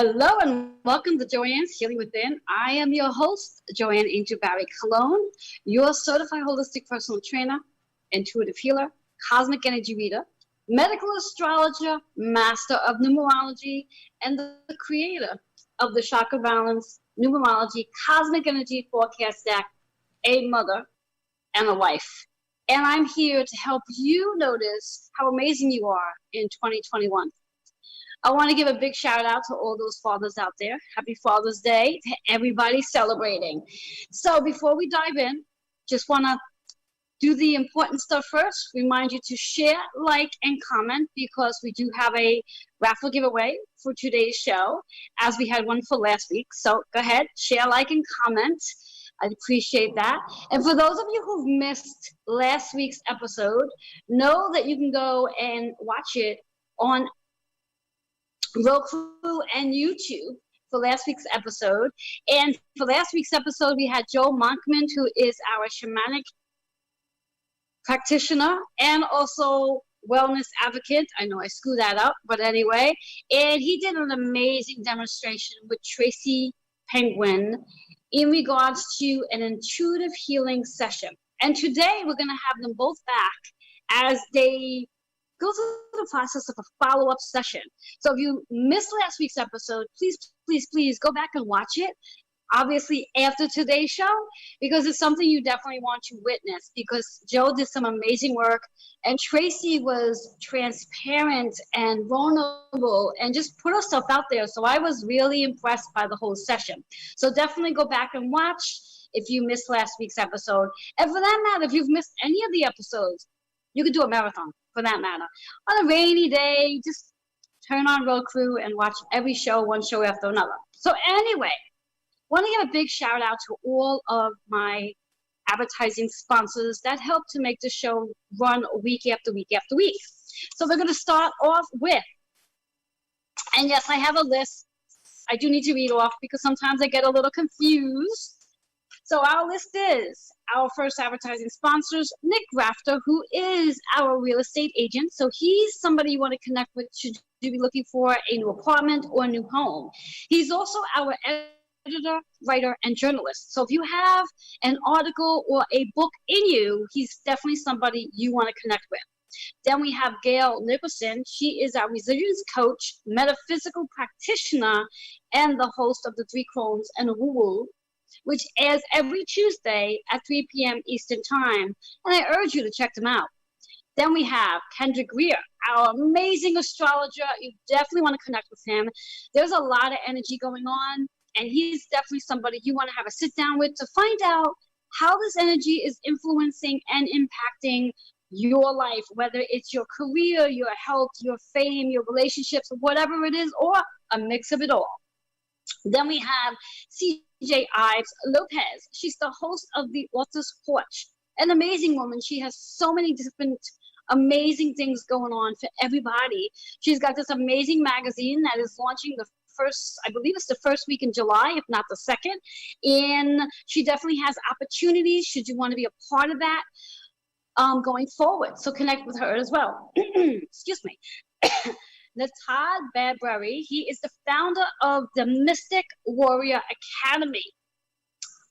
Hello and welcome to Joanne's Healing Within. I am your host, Joanne Angel Barry Cologne, your certified holistic personal trainer, intuitive healer, cosmic energy reader, medical astrologer, master of numerology, and the creator of the chakra balance, numerology, cosmic energy forecast deck, a mother and a wife. And I'm here to help you notice how amazing you are in 2021. I want to give a big shout out to all those fathers out there. Happy Father's Day to everybody celebrating. So before we dive in, just want to do the important stuff first. Remind you to share, like, and comment because we do have a raffle giveaway for today's show, as we had one for last week. So go ahead, share, like, and comment. I'd appreciate that. And for those of you who've missed last week's episode, know that you can go and watch it on Roku and YouTube for last week's episode. And for last week's episode, we had Joe Monkman, who is our shamanic practitioner and also wellness advocate. I know I screwed that up, but anyway. And he did an amazing demonstration with Tracy Penguin in regards to an intuitive healing session. And today we're going to have them both back as they go through the process of a follow-up session. So if you missed last week's episode, please go back and watch it, obviously after today's show, because it's something you definitely want to witness, because Joe did some amazing work and Tracy was transparent and vulnerable and just put herself out there. So I was really impressed by the whole session. So definitely go back and watch if you missed last week's episode. And for that matter, if you've missed any of the episodes, you could do a marathon, for that matter. On a rainy day, just turn on Roku and watch every show, one show after another. So anyway, want to give a big shout out to all of my advertising sponsors that help to make the show run week after week after week. So we're going to start off with, and yes, I have a list. I do need to read off because sometimes I get a little confused. So our list is our first advertising sponsors, Nick Rafter, who is our real estate agent. So he's somebody you want to connect with should you be looking for a new apartment or a new home. He's also our editor, writer, and journalist. So if you have an article or a book in you, he's definitely somebody you want to connect with. Then we have Gail Nicholson. She is our resilience coach, metaphysical practitioner, and the host of the Three Crones and a Woo-Woo, which airs every Tuesday at 3 p.m. Eastern Time, and I urge you to check them out. Then we have Kendrick Greer, our amazing astrologer. You definitely want to connect with him. There's a lot of energy going on, and he's definitely somebody you want to have a sit down with to find out how this energy is influencing and impacting your life, whether it's your career, your health, your fame, your relationships, whatever it is, or a mix of it all. Then we have CJ Ives Lopez. She's the host of the Author's Porch, an amazing woman. She has so many different amazing things going on for everybody. She's got this amazing magazine that is launching the first, I believe it's the first week in July, if not the second. And she definitely has opportunities should you want to be a part of that going forward. So connect with her as well. Excuse me. Todd Badbury, he is the founder of the Mystic Warrior Academy.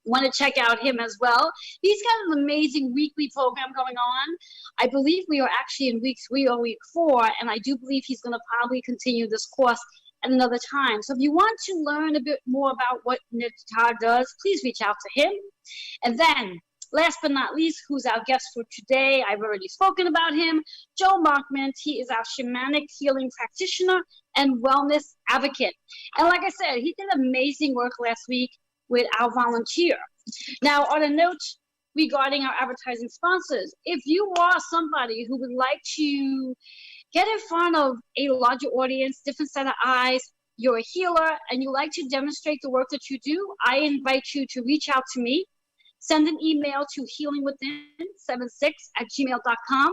Want to check out him as well. He's got an amazing weekly program going on. I believe we are actually in week 3 or week 4, and I do believe he's going to probably continue this course at another time. So if you want to learn a bit more about what Todd does, please reach out to him. And then, last but not least, who's our guest for today? I've already spoken about him. Joe Monkman. He is our shamanic healing practitioner and wellness advocate. And like I said, he did amazing work last week with our volunteer. Now, on a note regarding our advertising sponsors, if you are somebody who would like to get in front of a larger audience, different set of eyes, you're a healer, and you like to demonstrate the work that you do, I invite you to reach out to me. Send an email to healingwithin76@gmail.com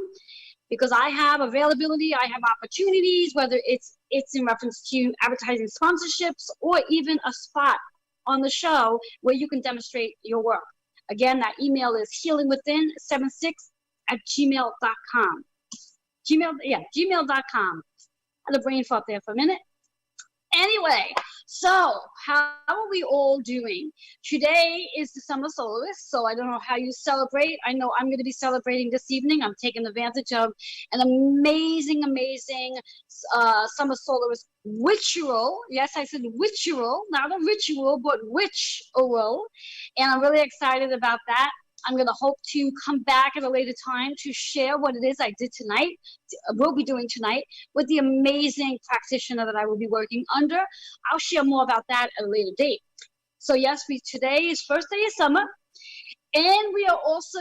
because I have availability, I have opportunities, whether it's in reference to advertising sponsorships or even a spot on the show where you can demonstrate your work. Again, that email is healingwithin76@gmail.com. Gmail.com. I had a brain fart there for a minute. Anyway, so how are we all doing? Today is the summer soloist, so I don't know how you celebrate. I know I'm going to be celebrating this evening. I'm taking advantage of an amazing summer soloist ritual. Yes, I said ritual, not a ritual, but ritual. And I'm really excited about that. I'm going to hope to come back at a later time to share what it is I did tonight, will be doing tonight, with the amazing practitioner that I will be working under. I'll share more about that at a later date. So yes, today is first day of summer. And we are also,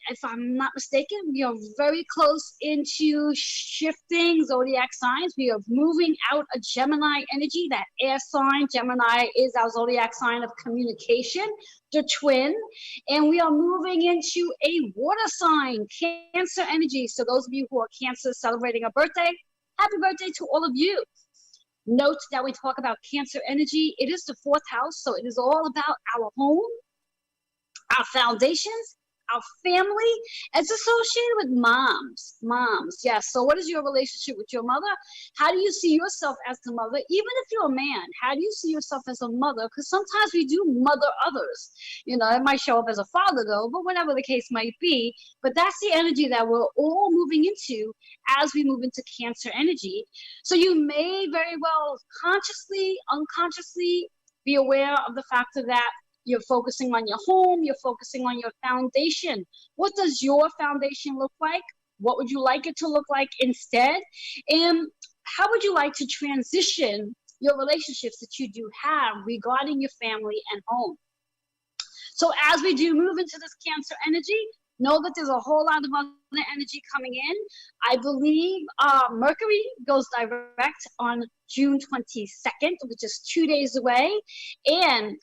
if I'm not mistaken, we are very close into shifting zodiac signs. We are moving out a Gemini energy, that air sign. Gemini is our zodiac sign of communication, the twin. And we are moving into a water sign, Cancer energy. So those of you who are Cancer celebrating a birthday, happy birthday to all of you. Note that we talk about Cancer energy. It is the fourth house, so it is all about our home, our foundations, our family. It's associated with moms. Yes. So what is your relationship with your mother? How do you see yourself as the mother? Even if you're a man, how do you see yourself as a mother? Because sometimes we do mother others. You know, it might show up as a father though, but whatever the case might be. But that's the energy that we're all moving into as we move into Cancer energy. So you may very well consciously, unconsciously be aware of the fact that you're focusing on your home, you're focusing on your foundation. What does your foundation look like? What would you like it to look like instead? And how would you like to transition your relationships that you do have regarding your family and home? So as we do move into this Cancer energy, know that there's a whole lot of other energy coming in. I believe Mercury goes direct on June 22nd, which is 2 days away. And,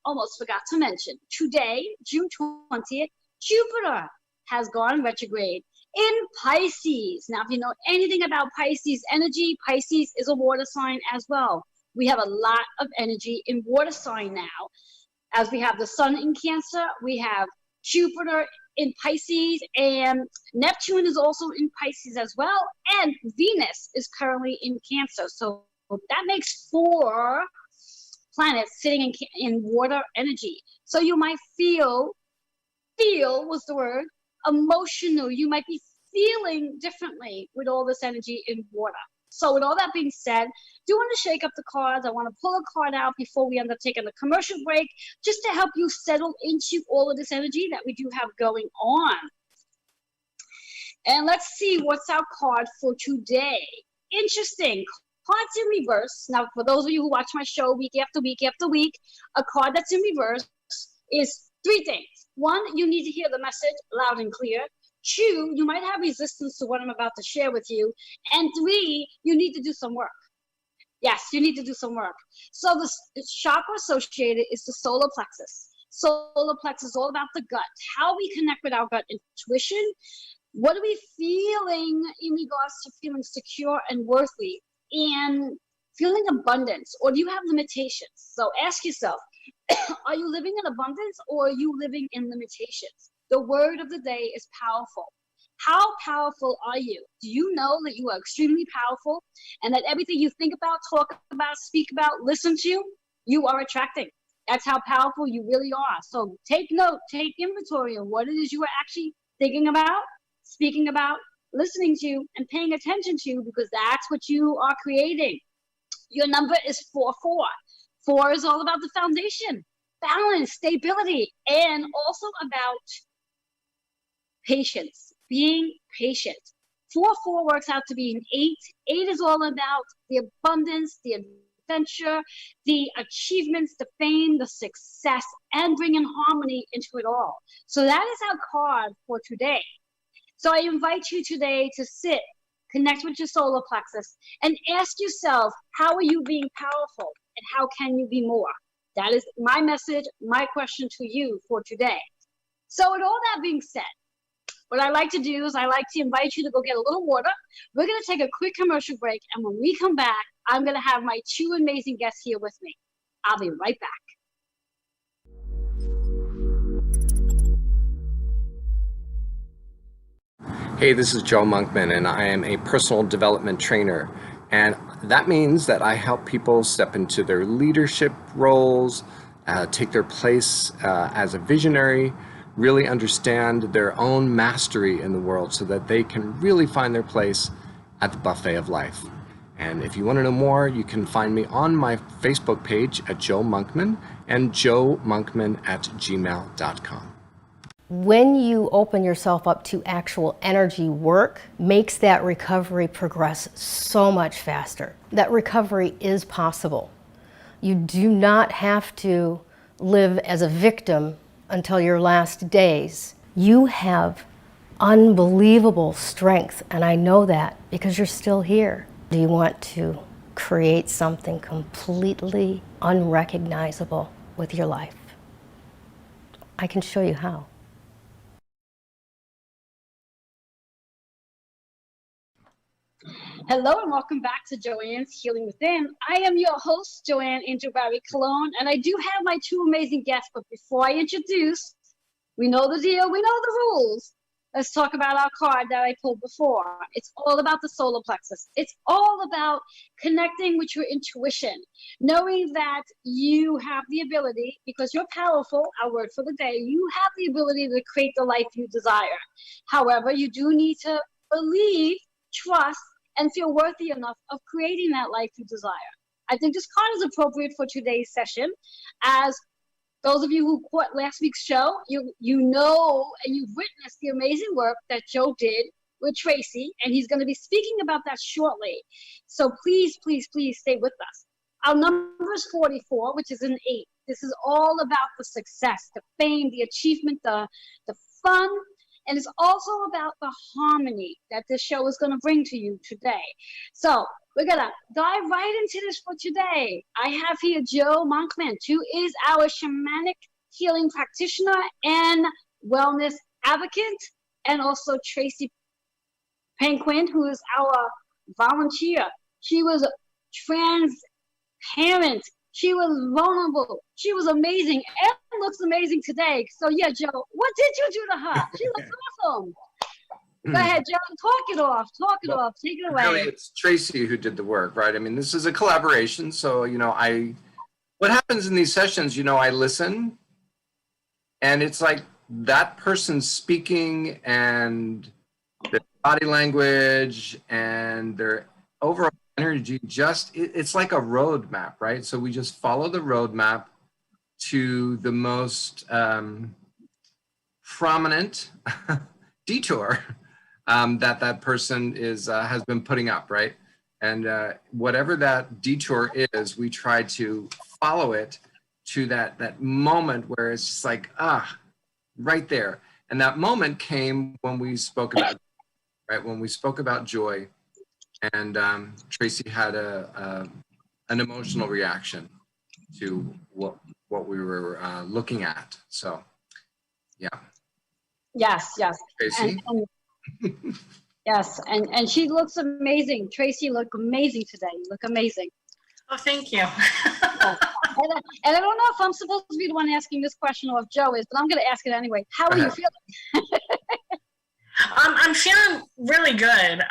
almost forgot to mention, today, June 20th, Jupiter has gone retrograde in Pisces. Now, if you know anything about Pisces energy, Pisces is a water sign as well. We have a lot of energy in water sign now. As we have the sun in Cancer, we have Jupiter in Pisces, and Neptune is also in Pisces as well, and Venus is currently in Cancer. So that makes 4 planets sitting in water energy. So you might feel was the word, emotional. You might be feeling differently with all this energy in water. So with all that being said, do want to shake up the cards. I want to pull a card out before we end up taking a commercial break, just to help you settle into all of this energy that we do have going on. And let's see what's our card for today. Interesting. Cards in reverse. Now, for those of you who watch my show week after week after week, a card that's in reverse is 3 things. 1, you need to hear the message loud and clear. 2, you might have resistance to what I'm about to share with you. And 3, you need to do some work. Yes, you need to do some work. So the chakra associated is the solar plexus. Solar plexus is all about the gut, how we connect with our gut intuition. What are we feeling in regards to feeling secure and worthy? And feeling abundance, or do you have limitations? So ask yourself, are you living in abundance, or are you living in limitations? The word of the day is powerful. How powerful are you? Do you know that you are extremely powerful, and that everything you think about, talk about, speak about, listen to, you are attracting? That's how powerful you really are. So take note, take inventory of what it is you are actually thinking about, speaking about, listening to, and paying attention to, because that's what you are creating. Your number is 44. 4 is all about the foundation, balance, stability, and also about patience, being patient. 4 works out to be an 8. 8 is all about the abundance, the adventure, the achievements, the fame, the success, and bringing harmony into it all. So that is our card for today. So I invite you today to sit, connect with your solar plexus, and ask yourself, how are you being powerful, and how can you be more? That is my message, my question to you for today. So with all that being said, what I like to do is I like to invite you to go get a little water. We're going to take a quick commercial break, and when we come back, I'm going to have my 2 amazing guests here with me. I'll be right back. Hey, this is Joe Monkman, and I am a personal development trainer. And That means that I help people step into their leadership roles, take their place as a visionary, really understand their own mastery in the world so that they can really find their place at the buffet of life. And if you want to know more, you can find me on my Facebook page at Joe Monkman and joemonkman@gmail.com. When you open yourself up to actual energy work, makes that recovery progress so much faster. That recovery is possible. You do not have to live as a victim until your last days. You have unbelievable strength, and I know that because you're still here. Do you want to create something completely unrecognizable with your life? I can show you how. Hello and welcome back to Joanne's Healing Within. I am your host, Joanne Angel Barry Cologne, and I do have my two amazing guests. But before I introduce, we know the deal, we know the rules. Let's talk about our card that I pulled before. It's all about the solar plexus. It's all about connecting with your intuition, knowing that you have the ability, because you're powerful, our word for the day, you have the ability to create the life you desire. However, you do need to believe, trust, and feel worthy enough of creating that life you desire. I think this card is appropriate for today's session, as those of you who caught last week's show, you know and you've witnessed the amazing work that Joe did with Tracy, and he's going to be speaking about that shortly. So please, please, please stay with us. Our number is 44, which is an 8. This is all about the success, the fame, the achievement, the fun, and it's also about the harmony that this show is going to bring to you today. So we're going to dive right into this for today. I have here Joe Monkman, who is our shamanic healing practitioner and wellness advocate, and also Tracy Penguin, who is our volunteer. She was transparent. She was vulnerable. She was amazing and looks amazing today. So yeah, Joe, what did you do to her? She looks awesome. Go ahead, Joe. Talk it off. Take it away. Really, it's Tracy who did the work, right? I mean, this is a collaboration. So, what happens in these sessions, I listen, and it's like that person speaking and their body language and their overall energy, it's like a roadmap, right? So we just follow the roadmap to the most prominent detour that person has been putting up, right? And whatever that detour is, we try to follow it to that moment where it's just like, right there. And that moment came when we spoke about, right? When we spoke about joy, and Tracy had an emotional reaction to what we were looking at. So, yeah. Yes. Tracy. Yes, and she looks amazing. Tracy looked amazing today. You look amazing. Oh, thank you. And I don't know if I'm supposed to be the one asking this question or if Joe is, but I'm going to ask it anyway. How are you feeling? I'm feeling really good.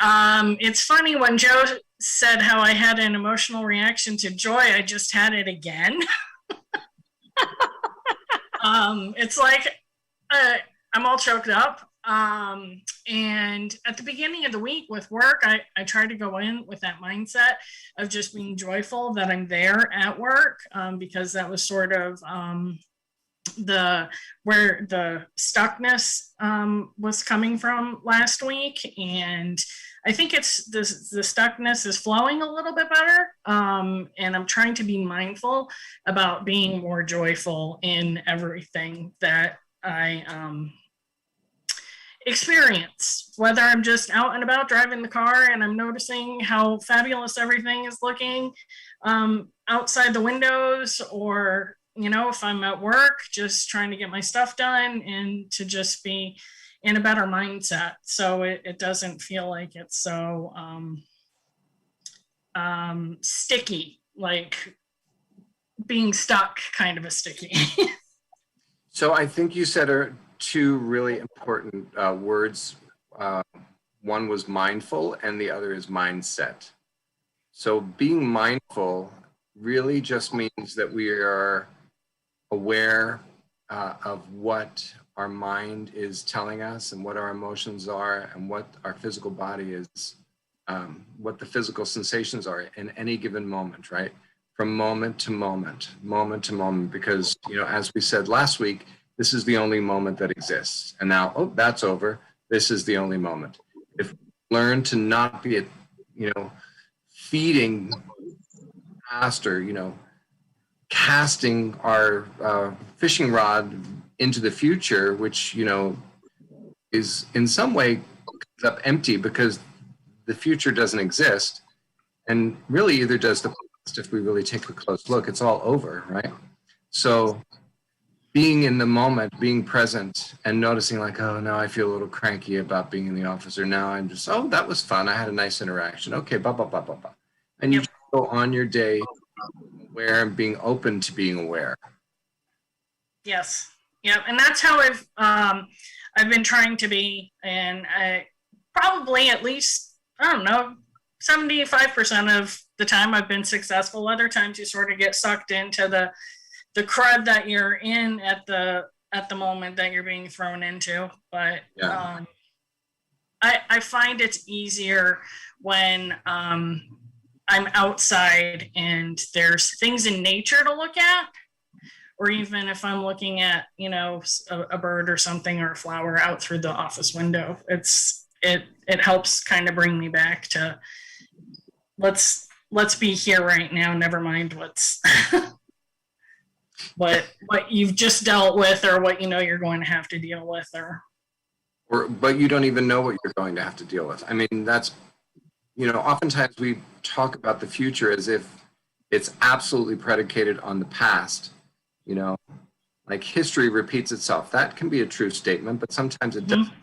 It's funny, when Joe said how I had an emotional reaction to joy, I just had it again. It's like I'm all choked up. And at the beginning of the week with work, I try to go in with that mindset of just being joyful that I'm there at work, because that was sort of where the stuckness was coming from last week. And I think it's the stuckness is flowing a little bit better. And I'm trying to be mindful about being more joyful in everything that I experience, whether I'm just out and about driving the car and I'm noticing how fabulous everything is looking outside the windows, or if I'm at work just trying to get my stuff done and to just be in a better mindset, so it doesn't feel like it's so sticky, like being stuck, kind of a sticky. So I think you said two really important words. One was mindful and the other is mindset. So being mindful really just means that we are aware of what our mind is telling us and what our emotions are and what our physical body is, what the physical sensations are in any given moment, right? From moment to moment, because, you know, as we said last week, this is the only moment that exists. And now, oh, that's over. This is the only moment. If we learn to not be, you know, feeding past or, you know, casting our fishing rod into the future, which, you know, is in some way comes up empty because the future doesn't exist, and really either does the past. If we really take a close look, it's all over, right? So being in the moment, being present and noticing like, oh, now I feel a little cranky about being in the office, or now I'm just, oh, that was fun, I had a nice interaction, okay, blah blah blah blah blah, and you just go on your day aware and being open to being aware. Yes. Yep. And that's how I've been trying to be, and I probably at least, I don't know, 75% of the time I've been successful. Other times you sort of get sucked into the crud that you're in at the moment that you're being thrown into. But Yeah. I find it's easier when I'm outside and there's things in nature to look at, or even if I'm looking at, you know, a bird or something or a flower out through the office window. It helps kind of bring me back to let's be here right now. Never mind what's what you've just dealt with, or what you know you're going to have to deal with, But you don't even know what you're going to have to deal with. I mean, that's, you know, oftentimes we talk about the future as if it's absolutely predicated on the past, you know, like history repeats itself. That can be a true statement, but sometimes it doesn't,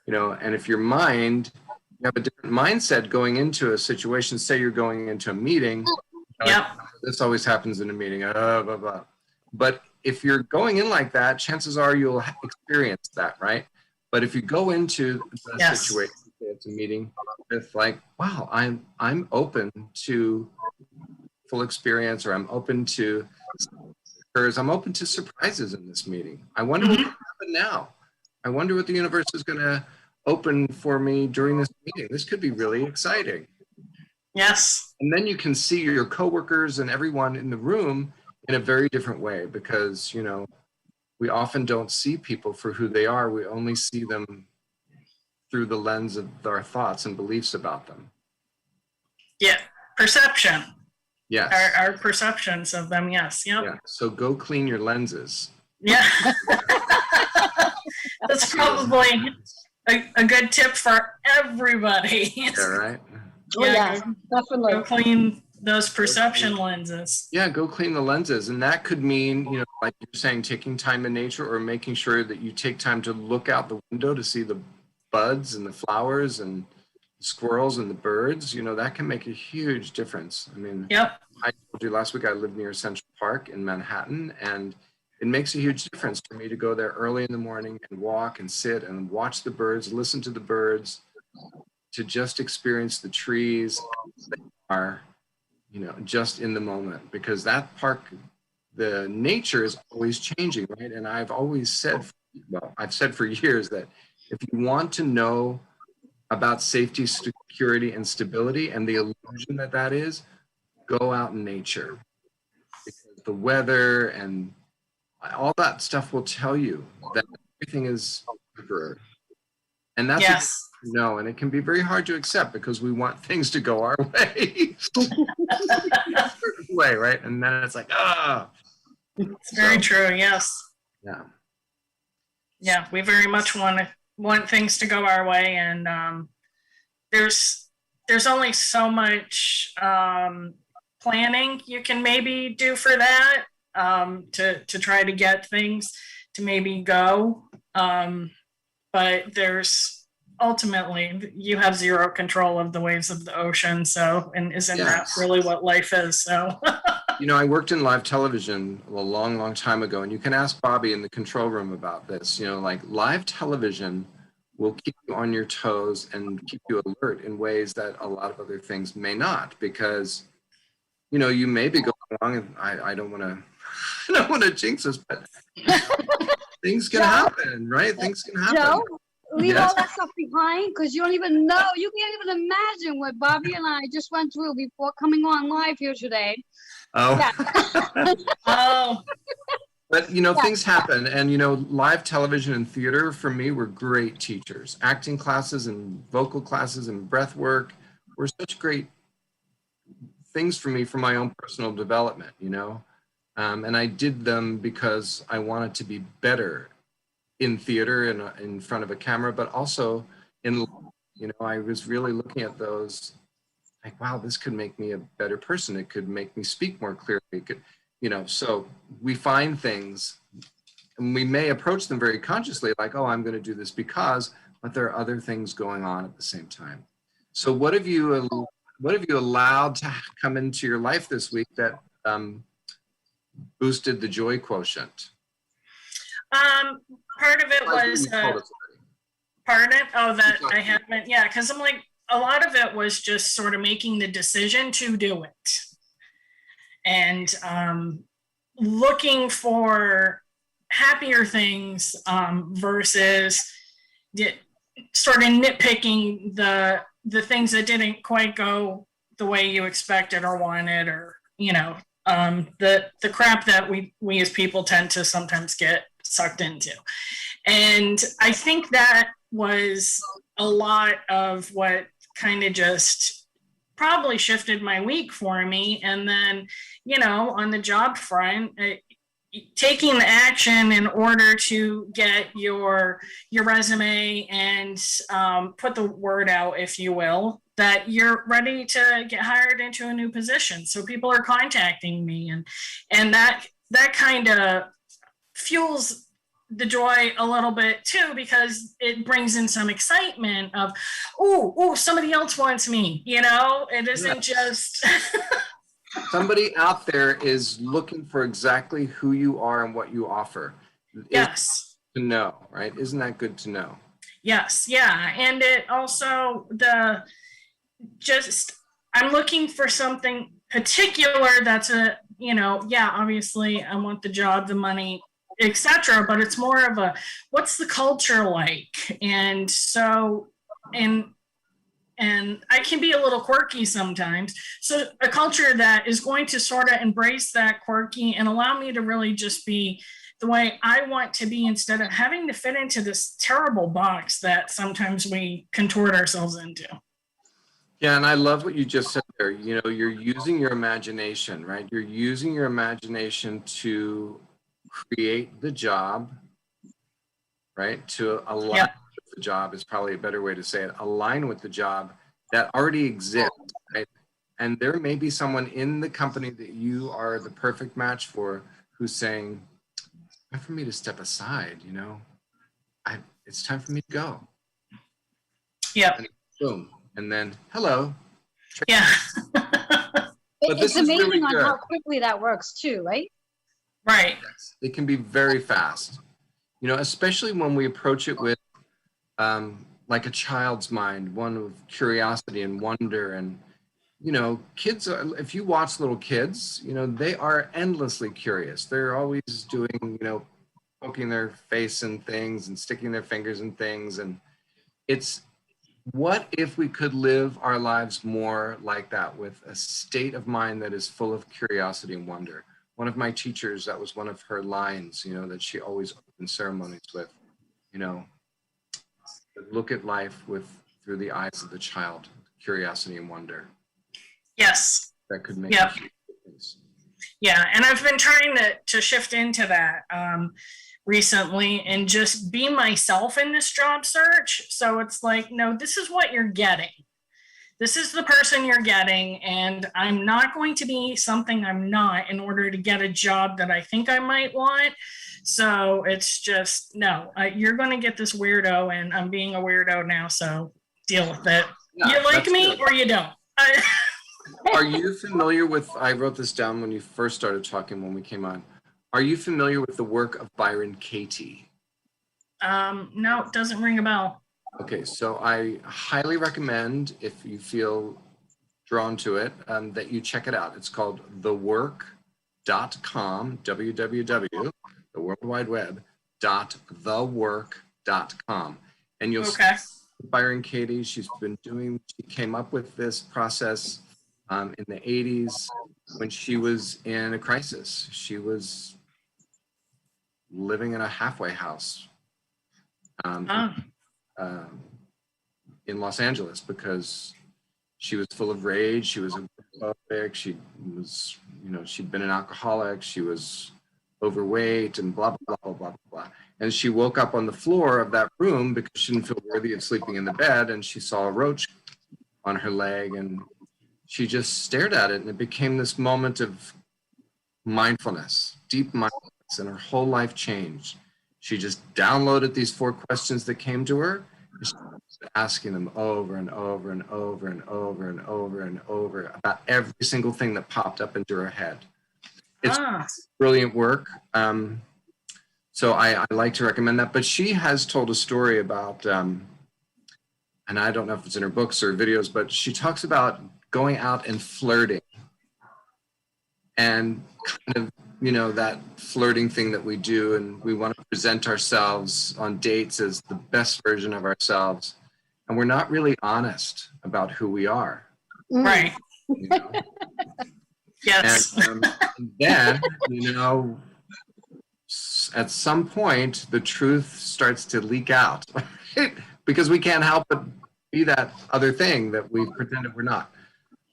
you know, and if your mind, you have a different mindset going into a situation, say you're going into a meeting, Yep. this always happens in a meeting, blah, blah. But if you're going in like that, chances are you'll experience that, right? But if you go into the situation, it's a meeting with like, wow, I'm open to full experience, or I'm open to surprises in this meeting. I wonder what will happen now. I wonder what the universe is going to open for me during this meeting. This could be really exciting. Yes. And then you can see your coworkers and everyone in the room in a very different way, because, you know, we often don't see people for who they are. We only see them through the lens of our thoughts and beliefs about them. Yeah. Perception. Yes. Our perceptions of them. Yes. Yep. Yeah. So go clean your lenses. Yeah. That's probably a good tip for everybody. Yeah, right? Oh, yeah, definitely. Go clean those perception lenses. Yeah, go clean the lenses. And that could mean, you know, like you're saying, taking time in nature, or making sure that you take time to look out the window to see the buds and the flowers and the squirrels and the birds. You know, that can make a huge difference. I mean, Yep. I told you last week I live near Central Park in Manhattan, and it makes a huge difference for me to go there early in the morning and walk and sit and watch the birds, listen to the birds, to just experience the trees that are, you know, just in the moment. Because that park, the nature is always changing, right? And I've always said, well, I've said for years that if you want to know about safety, security, and stability, and the illusion that that is, go out in nature. Because the weather and all that stuff will tell you that everything is temporary. And that's Yes. no, and it can be very hard to accept because we want things to go our way. A certain way, right? And then it's like, ah. It's very true. Yes. Yeah. Yeah, we very much want things to go our way, and there's only so much planning you can maybe do for that, to try to get things to maybe go, but there's ultimately you have zero control of the waves of the ocean. So, and isn't that really what life is? So. You know, I worked in live television a long time ago, and you can ask Bobby in the control room about this. You know, like live television will keep you on your toes and keep you alert in ways that a lot of other things may not, because, you know, you may be going along, and I don't want to, I don't want to jinx us, but things can Joe? happen, right? Things can happen. Joe, leave Yes. all that stuff behind, because you don't even know. You can't even imagine what Bobby and I just went through before coming on live here today. Oh. Yeah. Oh, But, you know, Yeah. things happen. And, you know, live television and theater for me were great teachers. Acting classes and vocal classes and breath work were such great things for me for my own personal development, you know. And I did them because I wanted to be better in theater and in front of a camera, but also in, you know, I was really looking at those like, wow, this could make me a better person. It could make me speak more clearly. It could, you know, so we find things and we may approach them very consciously, like, oh, I'm going to do this because, but there are other things going on at the same time. So what have you allowed to come into your life this week that boosted the joy quotient? part of it was, pardon? Oh, that I haven't, yeah, because I'm like, a lot of it was just sort of making the decision to do it. And looking for happier things versus sort of nitpicking the things that didn't quite go the way you expected or wanted, or, you know, the crap that we as people tend to sometimes get sucked into. And I think that was a lot of what kind of just probably shifted my week for me. And then, you know, on the job front, taking the action in order to get your resume and put the word out, if you will, that you're ready to get hired into a new position. So people are contacting me, and that kind of fuels the joy a little bit too, because it brings in some excitement of, oh, somebody else wants me, you know. It isn't just somebody out there is looking for exactly who you are and what you offer. Yes. To know, right? Isn't that good to know? Yes, yeah. And it also, I'm looking for something particular that's a, you know, yeah, obviously I want the job, the money, etc., but it's more of a, what's the culture like? And so, and I can be a little quirky sometimes. So a culture that is going to sort of embrace that quirky and allow me to really just be the way I want to be, instead of having to fit into this terrible box that sometimes we contort ourselves into. Yeah, and I love what you just said there. You know, you're using your imagination, right? You're using your imagination to create the job, right? To align with the job is probably a better way to say it. Align with the job that already exists, right? And there may be someone in the company that you are the perfect match for who's saying, it's time for me to step aside, you know? It's time for me to go. Yeah. And boom. And then, hello. Yeah. It's amazing on how quickly that works too, right? Right. Yes, it can be very fast, you know, especially when we approach it with like a child's mind, one of curiosity and wonder. And, you know, kids, if you watch little kids, you know, they are endlessly curious. They're always doing, you know, poking their face in things and sticking their fingers in things. And it's, what if we could live our lives more like that, with a state of mind that is full of curiosity and wonder? One of my teachers, that was one of her lines, you know, that she always opened ceremonies with, you know, look at life through the eyes of the child, curiosity and wonder. Yes. That could make a huge difference. Yeah, and I've been trying to shift into that recently, and just be myself in this job search. So it's like, no, this is what you're getting. This is the person you're getting, and I'm not going to be something I'm not in order to get a job that I think I might want. So it's just, no, you're going to get this weirdo, and I'm being a weirdo now, so deal with it. Yeah, you like me or you don't. Are you familiar with, I wrote this down when you first started talking when we came on. Are you familiar with the work of Byron Katie? No, it doesn't ring a bell. Okay, so I highly recommend, if you feel drawn to it, that you check it out. It's called thework.com, www, the World Wide Web, thework.com. And you'll see Okay. Byron Katie, she came up with this process in the 80s when she was in a crisis. She was living in a halfway house Oh. in Los Angeles because she was full of rage. She was a workaholic. She was, she'd been an alcoholic. She was overweight and blah, blah, blah, blah, blah, blah. And she woke up on the floor of that room because she didn't feel worthy of sleeping in the bed. And she saw a roach on her leg and she just stared at it. And it became this moment of mindfulness, deep mindfulness, and her whole life changed. She just downloaded these 4 questions that came to her. And she started asking them over and over and over and over and over and over about every single thing that popped up into her head. It's brilliant work. So I like to recommend that. But she has told a story about, and I don't know if it's in her books or videos, but she talks about going out and flirting and kind of, that flirting thing that we do, and we want to present ourselves on dates as the best version of ourselves. And we're not really honest about who we are. Right. Yes. And then, at some point, the truth starts to leak out because we can't help but be that other thing that we pretended we're not.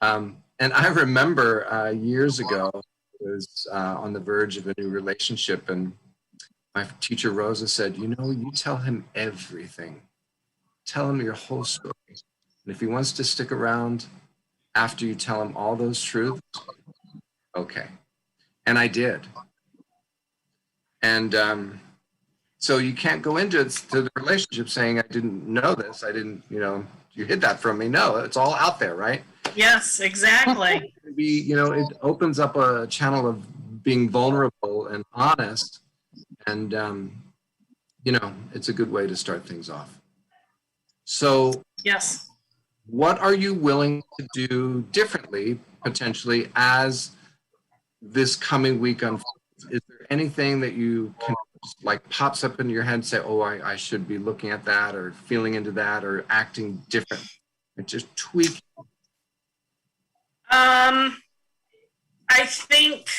And I remember years ago, I was on the verge of a new relationship, and my teacher Rosa said, you tell him everything. Tell him your whole story. And if he wants to stick around after you tell him all those truths, okay. And I did. And so you can't go into the relationship saying, I didn't know this. I didn't, you hid that from me. No, it's all out there, right? Yes, exactly. It opens up a channel of being vulnerable and honest. And, it's a good way to start things off. So, yes. What are you willing to do differently, potentially, as this coming week unfolds? Is there anything that you can pops up into your head and say, oh, I should be looking at that or feeling into that or acting different? And just tweak. I think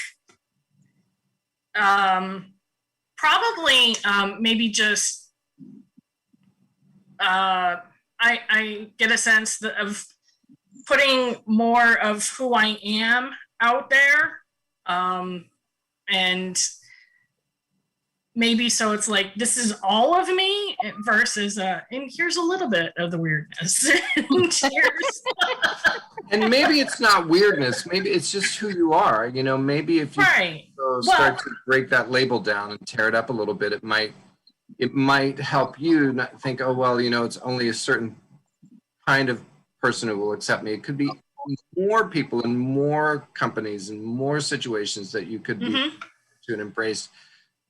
probably maybe just I get a sense of putting more of who I am out there, and maybe so it's like this is all of me versus and here's a little bit of the weirdness. And maybe it's not weirdness, maybe it's just who you are. Maybe if you start to break that label down and tear it up a little bit, it might help you not think, oh, well, it's only a certain kind of person who will accept me. It could be more people in more companies and more situations that you could be to and embrace.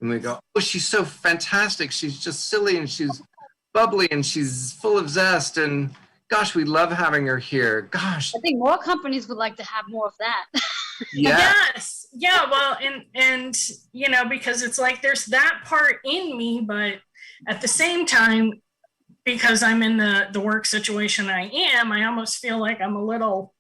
And we go, oh, she's so fantastic. She's just silly and she's bubbly and she's full of zest. And gosh, we love having her here. Gosh. I think more companies would like to have more of that. Yeah. Yes. Yeah. Well, and because it's like there's that part in me, but at the same time, because I'm in the work situation I almost feel like I'm a little,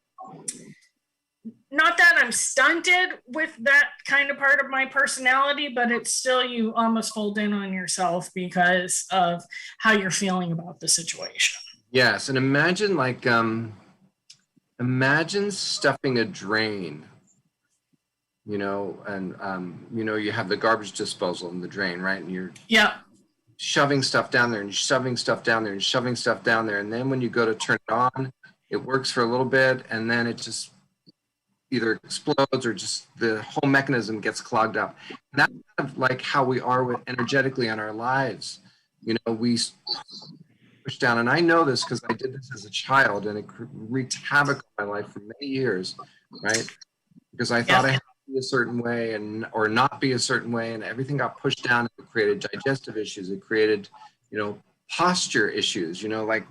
not that I'm stunted with that kind of part of my personality, but it's still, you almost fold in on yourself because of how you're feeling about the situation. Yes. And imagine imagine stuffing a drain, and, you have the garbage disposal in the drain, right? And you're shoving stuff down there and you're shoving stuff down there and shoving stuff down there. And then when you go to turn it on, it works for a little bit and then it just either explodes or just the whole mechanism gets clogged up. And that's kind of like how we are energetically in our lives. We push down, and I know this because I did this as a child and it wreaked havoc on my life for many years, right? Because I thought I had to be a certain way or not be a certain way, and everything got pushed down and it created digestive issues. It created, posture issues, like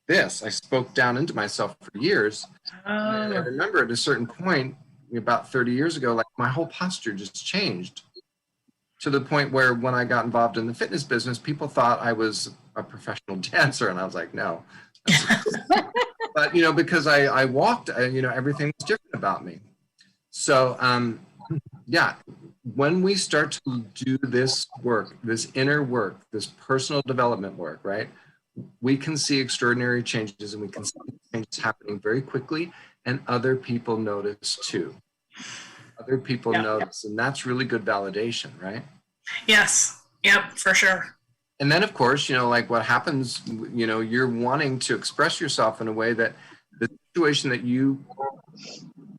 this. I spoke down into myself for years. And I remember at a certain point, about 30 years ago, like my whole posture just changed to the point where when I got involved in the fitness business, people thought I was a professional dancer. And I was like, no. But, because I walked, everything was different about me. So, yeah, when we start to do this work, this inner work, this personal development work, right, we can see extraordinary changes, and we can see changes happening very quickly, and other people notice too. Other people notice, and that's really good validation, right? Yes. Yep, for sure. And then, of course, like what happens, you're wanting to express yourself in a way that the situation that you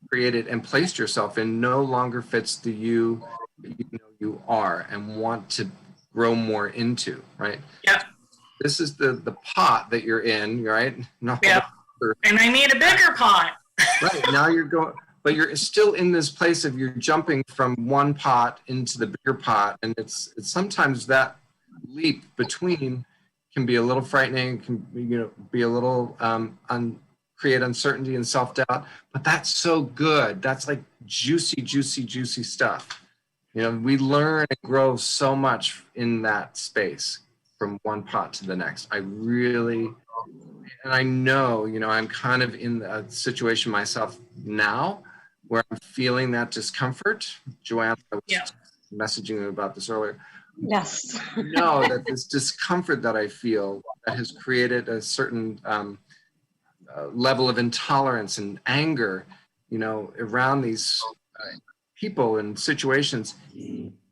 created and placed yourself in no longer fits the you that you are and want to grow more into, right? Yeah. This is the pot that you're in, right? Yeah. And I need a bigger pot. Right. Now you're going, but you're still in this place of you're jumping from one pot into the bigger pot. And it's sometimes that leap between can be a little frightening, can be a little create uncertainty and self-doubt, but that's so good. That's like juicy, juicy, juicy stuff. We learn and grow so much in that space from one pot to the next. I really, and I know, I'm kind of in a situation myself now where I'm feeling that discomfort. Joanne, I was messaging you about this earlier. Yes. Know that this discomfort that I feel that has created a certain level of intolerance and anger, around these people and situations,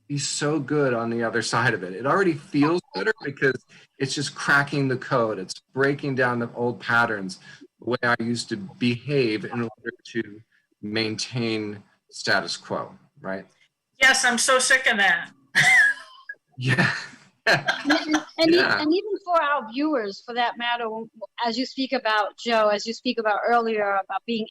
he's so good on the other side of it. It already feels better because it's just cracking the code. It's breaking down the old patterns, the way I used to behave in order to maintain status quo, right? Yes, I'm so sick of that. Yeah. And even for our viewers, for that matter, as you speak about, Joe, as you speak about earlier, about being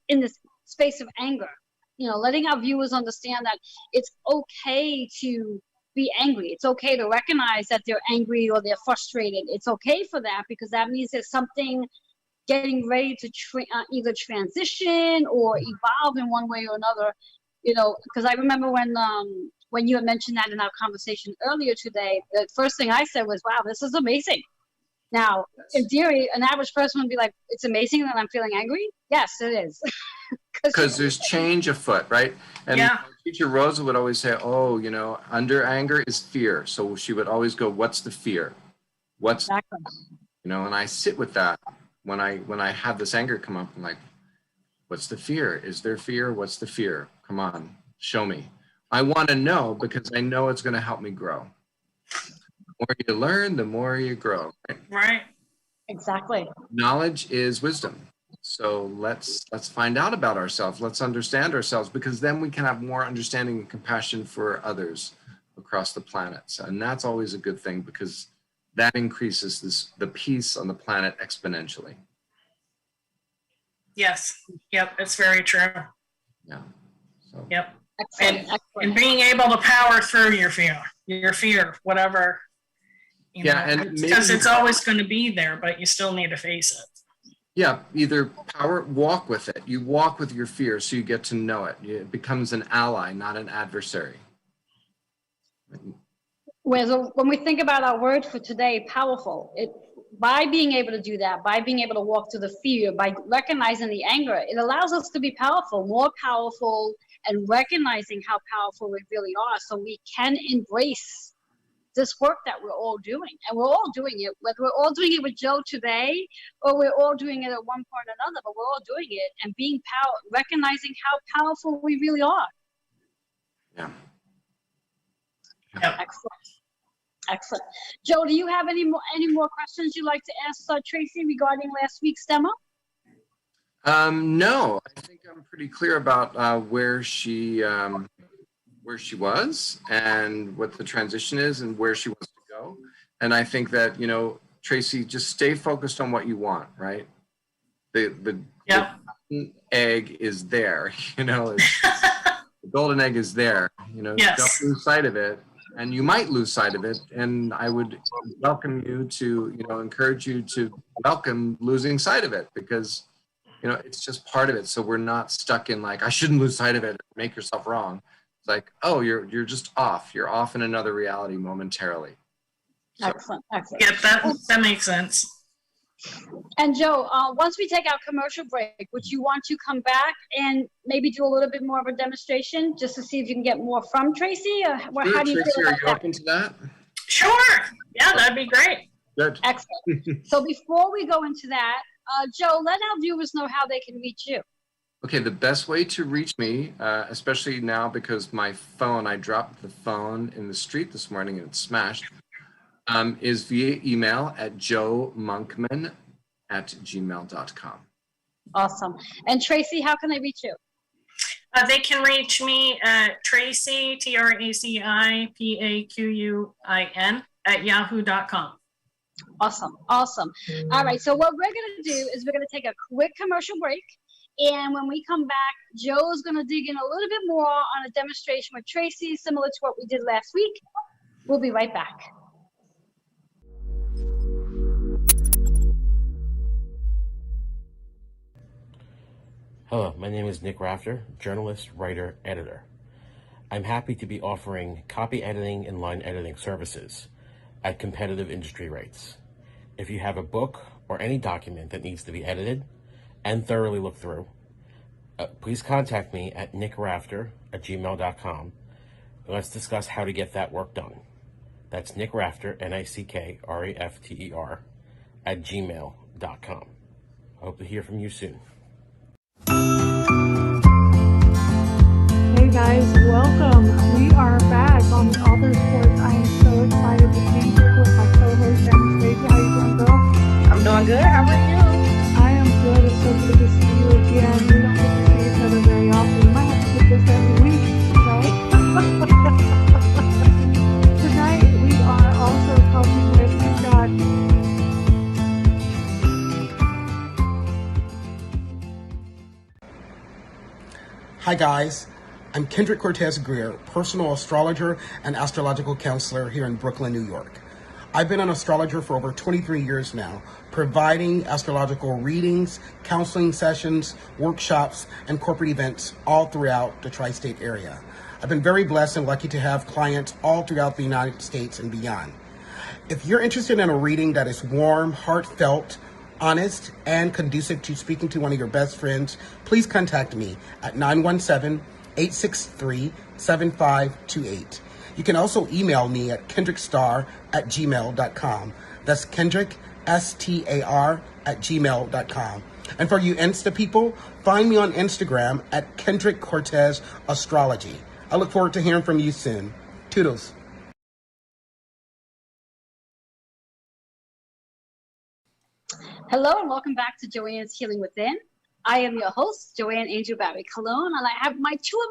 in this space of anger, letting our viewers understand that it's okay to be angry. It's okay to recognize that they're angry or they're frustrated. It's okay for that, because that means there's something getting ready to either transition or evolve in one way or another. Because I remember when you had mentioned that in our conversation earlier today, the first thing I said was, wow, this is amazing. Now, in theory, an average person would be like, it's amazing that I'm feeling angry. Yes, it is. Because there's change afoot, right? And teacher Rosa would always say, under anger is fear. So she would always go, what's the fear? Exactly. And I sit with that when I have this anger come up. I'm like, what's the fear? Is there fear? What's the fear? Come on, show me. I want to know, because I know it's going to help me grow. The more you learn, the more you grow. Right. Exactly. Knowledge is wisdom. So let's find out about ourselves. Let's understand ourselves, because then we can have more understanding and compassion for others across the planet. And that's always a good thing, because that increases the peace on the planet exponentially. Yes. Yep. It's very true. Yeah. So. Yep. Excellent. And being able to power through your fear, whatever, because it's always going to be there, but you still need to face it. Yeah, either walk with it. You walk with your fear, so you get to know it. It becomes an ally, not an adversary. Whereas when we think about our word for today, powerful, by being able to do that, by being able to walk through the fear, by recognizing the anger, it allows us to be powerful, more powerful, and recognizing how powerful we really are, so we can embrace this work that we're all doing. And we're all doing it, whether we're all doing it with Joe today, or we're all doing it at one point or another, but we're all doing it and being recognizing how powerful we really are. Yeah. Yep. Excellent. Joe, do you have any more questions you'd like to ask Tracy regarding last week's demo? No, I think I'm pretty clear about where she was and what the transition is and where she wants to go. And I think that, Tracy, just stay focused on what you want, right? The egg is there, the golden egg is there, don't lose sight of it. and you might lose sight of it. And I would welcome you to, encourage you to welcome losing sight of it, because, it's just part of it. So we're not stuck in like, I shouldn't lose sight of it, make yourself wrong. It's like, oh, you're just off. You're off in another reality momentarily. So, Excellent. Yeah, that makes sense. And Joe, once we take our commercial break, would you want to come back and maybe do a little bit more of a demonstration just to see if you can get more from Tracy? Or sure, how do you Tracy, feel are about you that? open to that? Sure. Yeah, that'd be great. Good. Excellent. So before we go into that, Joe, let our viewers know how they can reach you. Okay, the best way to reach me, especially now because my phone, I dropped the phone in the street this morning and it's smashed, is via email at joemonkman@gmail.com. Awesome. And Tracy, how can they reach you? They can reach me at Tracy, TRACIPAQUIN @yahoo.com. Awesome. Awesome. All right. So what we're going to do is we're going to take a quick commercial break. And when we come back, Joe's going to dig in a little bit more on a demonstration with Tracy, similar to what we did last week. We'll be right back. Hello, my name is Nick Rafter, journalist, writer, editor. I'm happy to be offering copy editing and line editing services at competitive industry rates. If you have a book or any document that needs to be edited and thoroughly looked through, please contact me at nickrafter@gmail.com. Let's discuss how to get that work done. That's Nick Rafter, NICKRAFTER, @gmail.com. I hope to hear from you soon. Hey guys, welcome. We are back on Author Sports. I am so excited to be here with my co-host Anastasia. How you doing, girl? I'm doing good. How are you? I am good. It's so good to see you again. We don't get to see each other very often. We might have to do this every week, Tonight we are also talking with, we've got Hi guys, I'm Kendrick Cortez Greer, personal astrologer and astrological counselor here in Brooklyn, New York. I've been an astrologer for over 23 years now, providing astrological readings, counseling sessions, workshops, and corporate events all throughout the tri-state area. I've been very blessed and lucky to have clients all throughout the United States and beyond. If you're interested in a reading that is warm, heartfelt, honest, and conducive to speaking to one of your best friends, please contact me at 917-863-7528. You can also email me at kendrickstar@gmail.com. That's Kendrick, STAR, @gmail.com. And for you Insta people, find me on Instagram at Kendrick Cortez Astrology. I look forward to hearing from you soon. Toodles. Hello and welcome back to Joanne's Healing Within. I am your host, Joanne Angel Barry Cologne, and I have my two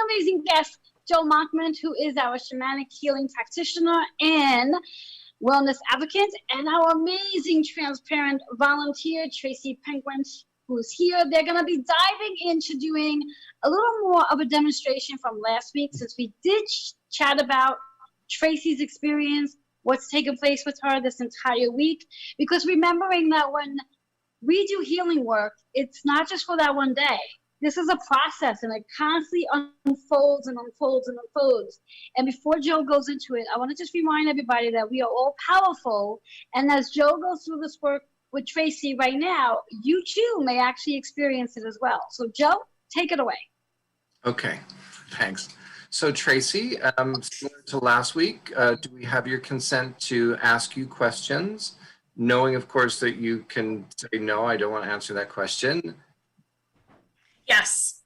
amazing guests, Joe Monkman, who is our shamanic healing practitioner and wellness advocate, and our amazing transparent volunteer, Tracy Penguin, who's here. They're going to be diving into doing a little more of a demonstration from last week, since we did chat about Tracy's experience, what's taken place with her this entire week, because remembering that when we do healing work, it's not just for that one day. This is a process, and it constantly unfolds and unfolds and unfolds. And before Joe goes into it, I want to just remind everybody that we are all powerful. And as Joe goes through this work with Tracy right now, you too may actually experience it as well. So Joe, take it away. Okay, thanks. So Tracy, similar to last week, do we have your consent to ask you questions? Knowing, of course, that you can say, no, I don't want to answer that question. Yes.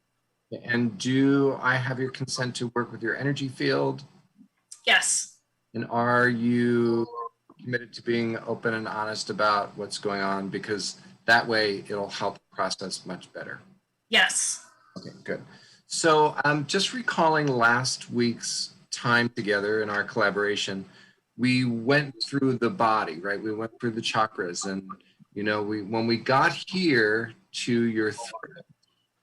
And do I have your consent to work with your energy field? Yes. And are you committed to being open and honest about what's going on? Because that way it'll help the process much better. Yes. Okay, good. So just recalling last week's time together in our collaboration, we went through the body, right? We went through the chakras, and when we got here to your throat,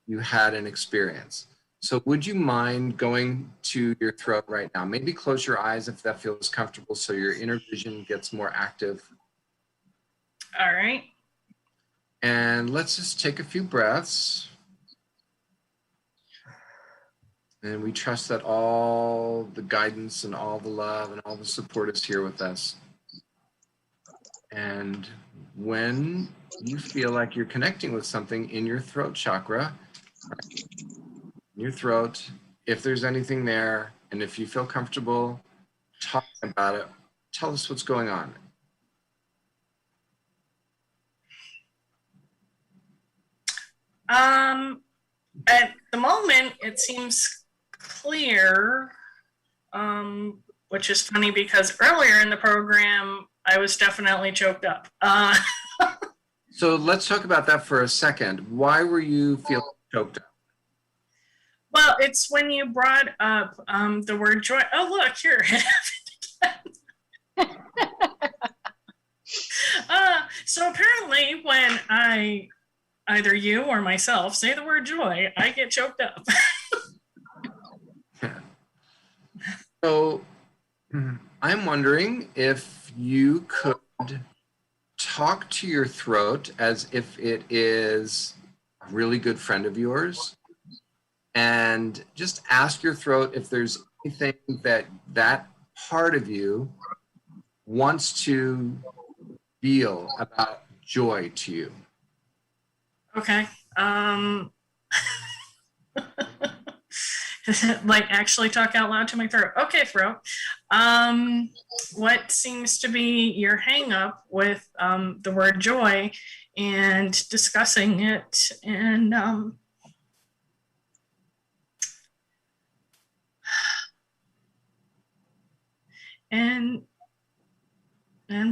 you had an experience. So would you mind going to your throat right now? Maybe close your eyes if that feels comfortable so your inner vision gets more active. All right. And let's just take a few breaths. And we trust that all the guidance and all the love and all the support is here with us. And when you feel like you're connecting with something in your throat chakra, in your throat, if there's anything there, and if you feel comfortable talking about it, tell us what's going on. At the moment, it seems clear, which is funny because earlier in the program, I was definitely choked up. So let's talk about that for a second. Why were you feeling choked up? Well, it's when you brought up the word joy. Oh, look, here. So apparently when either you or myself say the word joy, I get choked up. So I'm wondering if you could talk to your throat as if it is a really good friend of yours, and just ask your throat if there's anything that part of you wants to feel about joy to you. Okay. Like actually talk out loud to my throat. Okay, throat. What seems to be your hang up with the word joy and discussing it, and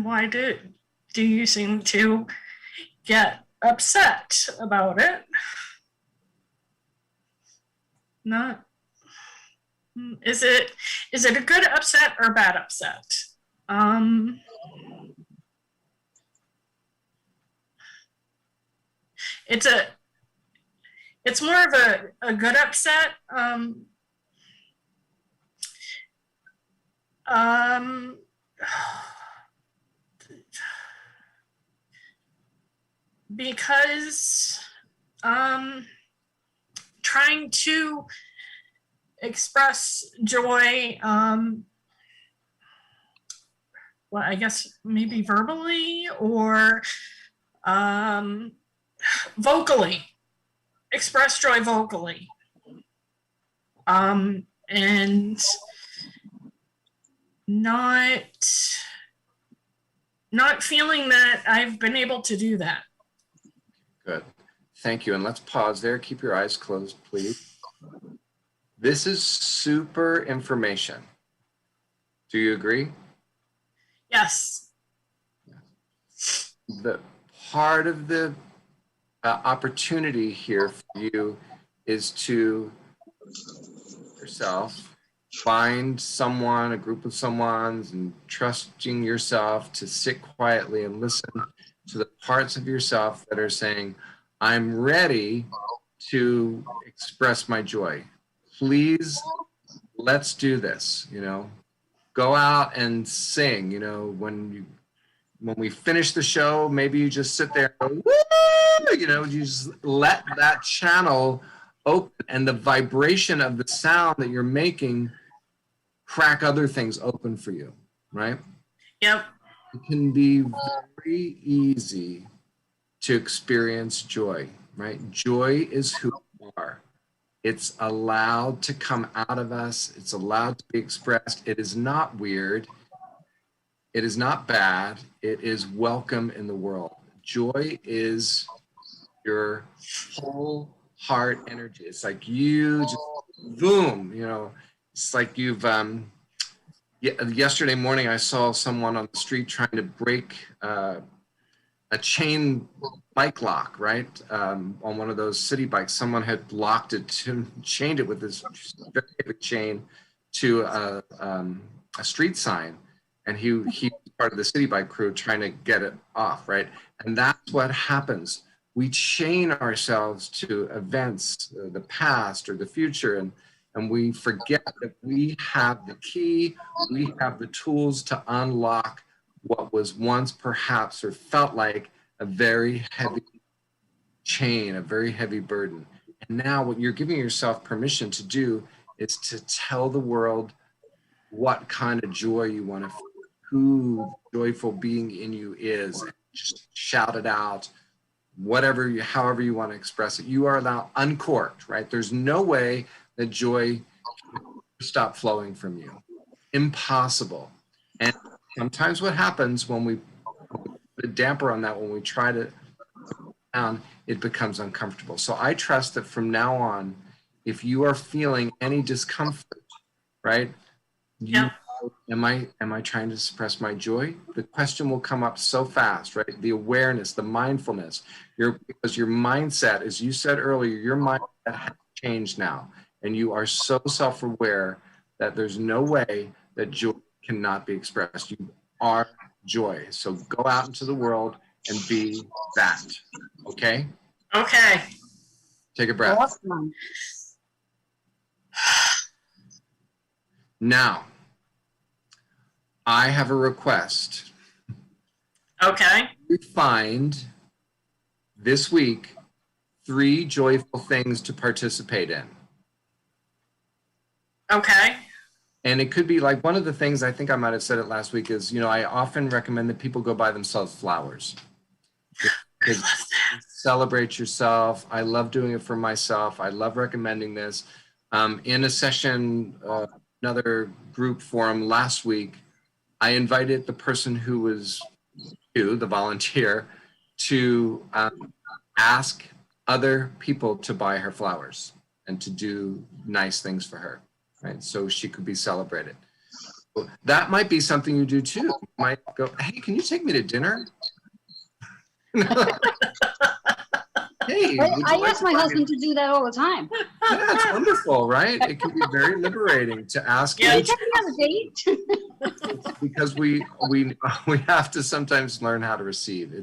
why do you seem to get upset about it? Not is it a good upset or bad upset? It's more of a good upset. Because trying to express joy, well, I guess maybe verbally or vocally, express joy vocally, and not feeling that I've been able to do that. Good. Thank you. And let's pause there. Keep your eyes closed, please. This is super information. Do you agree? Yes. The part of the opportunity here for you is to yourself find someone, a group of someone's, and trusting yourself to sit quietly and listen to the parts of yourself that are saying, I'm ready to express my joy. Please, let's do this. Go out and sing. When we finish the show, maybe you just sit there and go, woo! You just let that channel open, and the vibration of the sound that you're making crack other things open for you, right? Yep. It can be very easy to experience joy, right? Joy is who we are. It's allowed to come out of us. It's allowed to be expressed. It is not weird. It is not bad. It is welcome in the world. Joy is your whole heart energy. It's like you just boom, it's like you've yesterday morning I saw someone on the street trying to break a chain bike lock, right? On one of those city bikes. Someone had locked it chained it with this very heavy chain to a street sign, and he was part of the city bike crew trying to get it off, right? And that's what happens we chain ourselves to events, the past or the future, and we forget that we have the key, we have the tools to unlock what was once perhaps or felt like a very heavy chain, a very heavy burden. And now what you're giving yourself permission to do is to tell the world what kind of joy you want to feel, who the joyful being in you is. Just shout it out, whatever you, however you want to express it. You are now uncorked, right? There's no way that joy can stop flowing from you. Impossible. And sometimes what happens when we put a damper on that, when we try to down, it becomes uncomfortable. So I trust that from now on, if you are feeling any discomfort, right? Yeah. Am I trying to suppress my joy? The question will come up so fast, right? The awareness, the mindfulness, because your mindset, as you said earlier, your mindset has changed now, and you are so self-aware that there's no way that joy cannot be expressed. You are joy. So go out into the world and be that. Okay? Okay. Take a breath. Awesome. Now, I have a request. Okay. We find this week 3 joyful things to participate in. Okay. And it could be like, one of the things, I think I might have said it last week, is, you know, I often recommend that people go buy themselves flowers. Because celebrate yourself. I love doing it for myself. I love recommending this. In a session, another group forum last week, I invited the person who was you, the volunteer, to ask other people to buy her flowers and to do nice things for her, right? So she could be celebrated. That might be something you do too. You might go, hey, can you take me to dinner? Hey, I ask my husband to do that all the time. Yeah, it's wonderful, right? It can be very liberating to ask. Yeah. Can you take me on a date? Because we have to sometimes learn how to receive.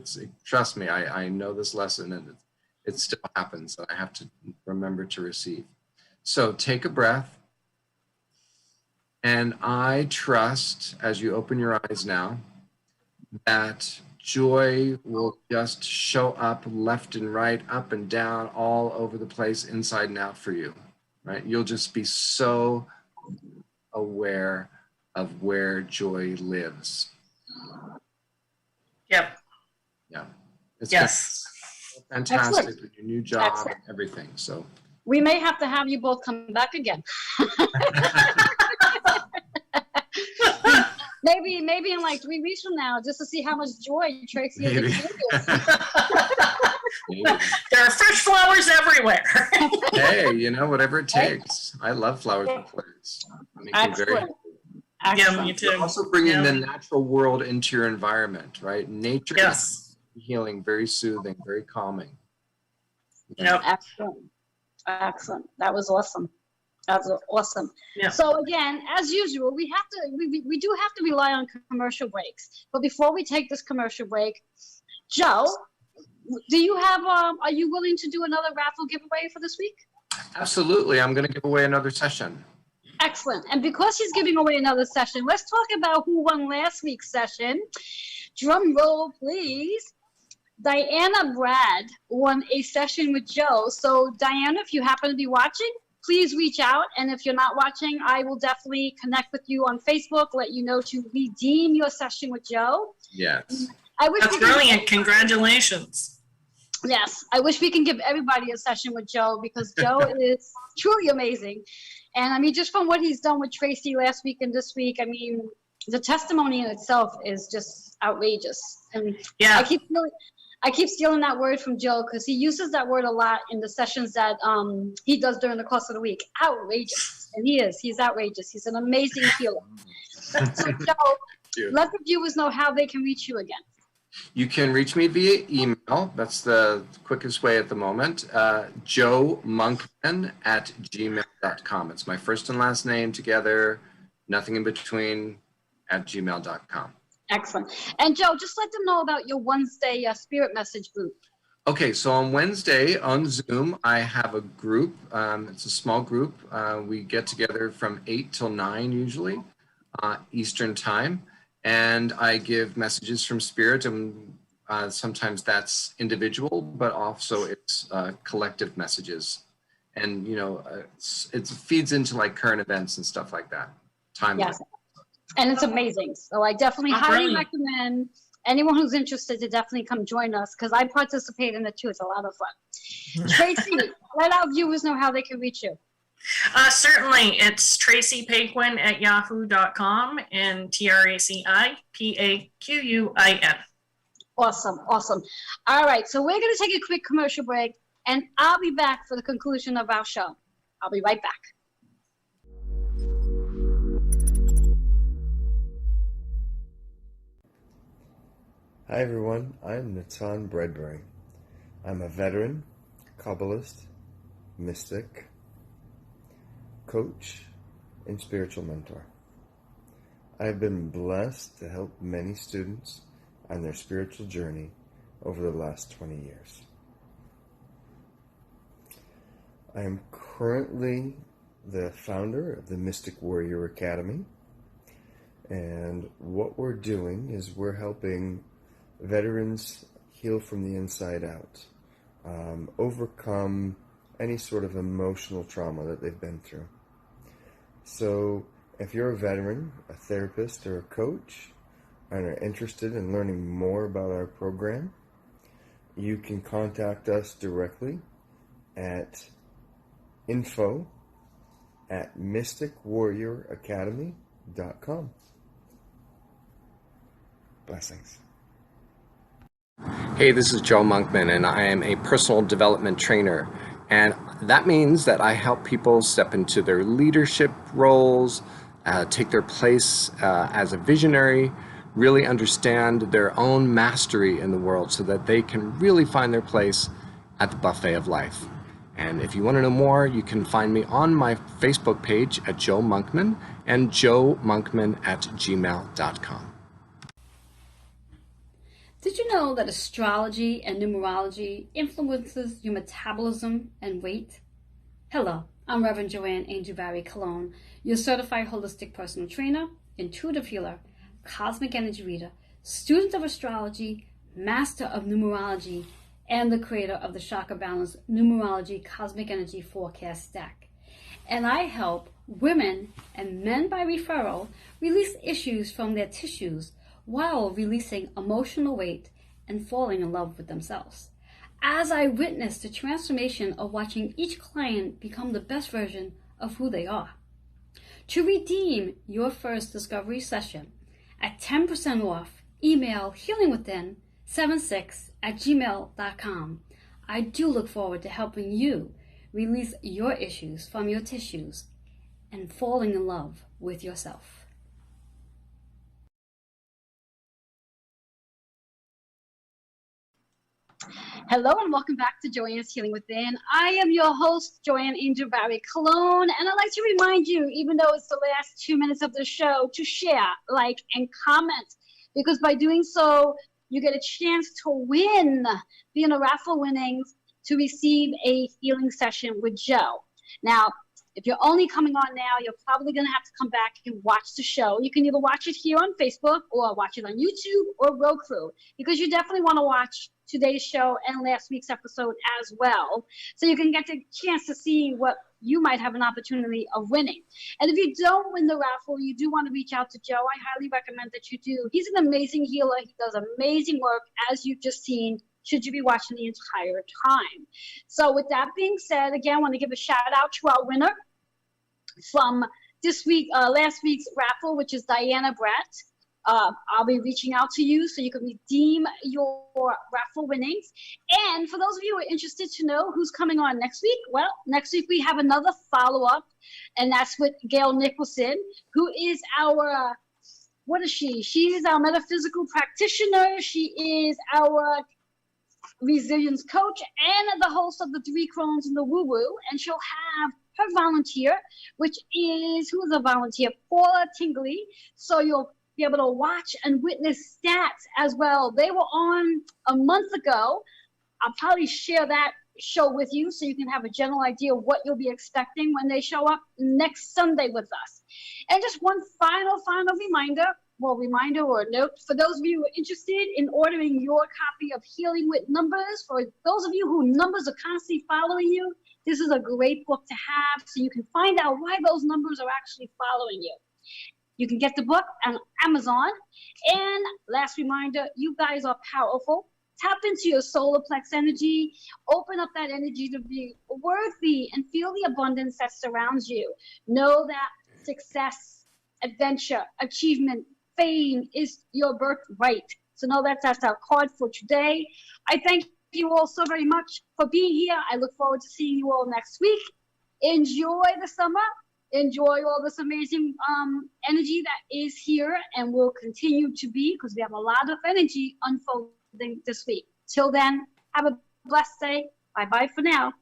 Trust me, I know this lesson, and it still happens that I have to remember to receive. So take a breath, and I trust, as you open your eyes now, that joy will just show up left and right, up and down, all over the place, inside and out for you, right? You'll just be so aware of where joy lives. Yep. Yeah. It's Yes. fantastic Excellent. with your new job Excellent. and everything. So We may have to have you both come back again. Maybe in like 3 weeks from now, just to see how much joy Tracy has maybe. experienced. Maybe. There are fresh flowers everywhere. Hey, you know, whatever it takes. I love flowers and plants. They make me very Excellent. happy. Yeah, me Excellent. too. Also bringing Yeah. the natural world into your environment, right? Nature Yes. is healing, very soothing, very calming. Yep. Excellent. Excellent. That was awesome. That was awesome. Yeah. So again, as usual, we do have to rely on commercial breaks. But before we take this commercial break, Joe, do you have are you willing to do another raffle giveaway for this week? Absolutely. I'm going to give away another session. Excellent. And because he's giving away another session, let's talk about who won last week's session. Drum roll, please. Diana Brad won a session with Joe. So Diana, if you happen to be watching, please reach out. And if you're not watching, I will definitely connect with you on Facebook, let you know to redeem your session with Joe. Yes. I wish That's we could- brilliant. Congratulations. Yes, I wish we can give everybody a session with Joe, because Joe is truly amazing. And I mean, just from what he's done with Tracy last week and this week, I mean, the testimony in itself is just outrageous. And Yeah. I keep stealing that word from Joe, because he uses that word a lot in the sessions that he does during the course of the week. Outrageous. And he's outrageous. He's an amazing healer. So Joe, let the viewers know how they can reach you again. You can reach me via email. That's the quickest way at the moment. joemonkman@gmail.com. It's my first and last name together, nothing in between, @gmail.com. Excellent. And Joe, just let them know about your Wednesday spirit message group. Okay, so on Wednesday on Zoom, I have a group. It's a small group. We get together from 8 till 9 usually, Eastern time. And I give messages from Spirit, and sometimes that's individual, but also it's collective messages. And, it feeds into like current events and stuff like that. Timeline. Yes, and it's amazing. So I definitely Oh, highly brilliant. recommend anyone who's interested to definitely come join us, because I participate in it too. It's a lot of fun. Tracy, let our viewers know how they can reach you. Certainly, it's tracypaquin@yahoo.com and TraciPaquin. Awesome, awesome. All right, so we're going to take a quick commercial break, and I'll be back for the conclusion of our show. I'll be right back. Hi everyone, I'm Natan Bredbury. I'm a veteran, Kabbalist, mystic, coach, and spiritual mentor. I have been blessed to help many students on their spiritual journey over the last 20 years. I am currently the founder of the Mystic Warrior Academy, and what we're doing is we're helping veterans heal from the inside out, overcome any sort of emotional trauma that they've been through. So if you're a veteran, a therapist, or a coach, and are interested in learning more about our program, you can contact us directly at info@mysticwarrioracademy.com. Blessings. Hey, this is Joe Monkman, and I am a personal development trainer. And that means that I help people step into their leadership roles, take their place as a visionary, really understand their own mastery in the world so that they can really find their place at the buffet of life. And if you want to know more, you can find me on my Facebook page at Joe Monkman and joemonkman@gmail.com. Did you know that astrology and numerology influences your metabolism and weight? Hello, I'm Reverend Joanne Angel Barry Cologne, your certified holistic personal trainer, intuitive healer, cosmic energy reader, student of astrology, master of numerology, and the creator of the Chakra Balance Numerology Cosmic Energy Forecast Deck. And I help women and men by referral release issues from their tissues while releasing emotional weight and falling in love with themselves. As I witness the transformation of watching each client become the best version of who they are. To redeem your first discovery session at 10% off, email healingwithin76@gmail.com. I do look forward to helping you release your issues from your tissues and falling in love with yourself. Hello and welcome back to Joanne's Healing Within. I am your host, Joanne Angel Barry Cologne, and I'd like to remind you, even though it's the last 2 minutes of the show, to share, like, and comment, because by doing so, you get a chance to win, be in a raffle winnings to receive a healing session with Joe. Now, if you're only coming on now, you're probably going to have to come back and watch the show. You can either watch it here on Facebook or watch it on YouTube or Roku, because you definitely want to watch today's show and last week's episode as well, so you can get the chance to see what you might have an opportunity of winning. And if you don't win the raffle, you do want to reach out to Joe. I highly recommend that you do. He's an amazing healer. He does amazing work, as you've just seen, should you be watching the entire time. So with that being said, again, I want to give a shout out to our winner from this week, last week's raffle, which is Diana Brett. I'll be reaching out to you so you can redeem your raffle winnings. And for those of you who are interested to know who's coming on next week, well, next week we have another follow-up, and that's with Gail Nicholson, who is our, what is she? She is our metaphysical practitioner. She is our resilience coach and the host of the 3 Crones and the Woo Woo, and she'll have her volunteer, which is, who is a volunteer? Paula Tingley. So you'll be able to watch and witness stats as well. They were on a month ago, I'll probably share that show with you so you can have a general idea of what you'll be expecting when they show up next Sunday with us. And just one final reminder or note for those of you who are interested in ordering your copy of Healing with Numbers. For those of you who numbers are constantly following you, this is a great book to have so you can find out why those numbers are actually following you. You can get the book on Amazon. And last reminder, you guys are powerful. Tap into your solar plex energy. Open up that energy to be worthy and feel the abundance that surrounds you. Know that success, adventure, achievement, fame is your birthright. So know that's our card for today. I thank you all so very much for being here. I look forward to seeing you all next week. Enjoy the summer. Enjoy all this amazing energy that is here and will continue to be, because we have a lot of energy unfolding this week. Till then, have a blessed day. Bye-bye for now.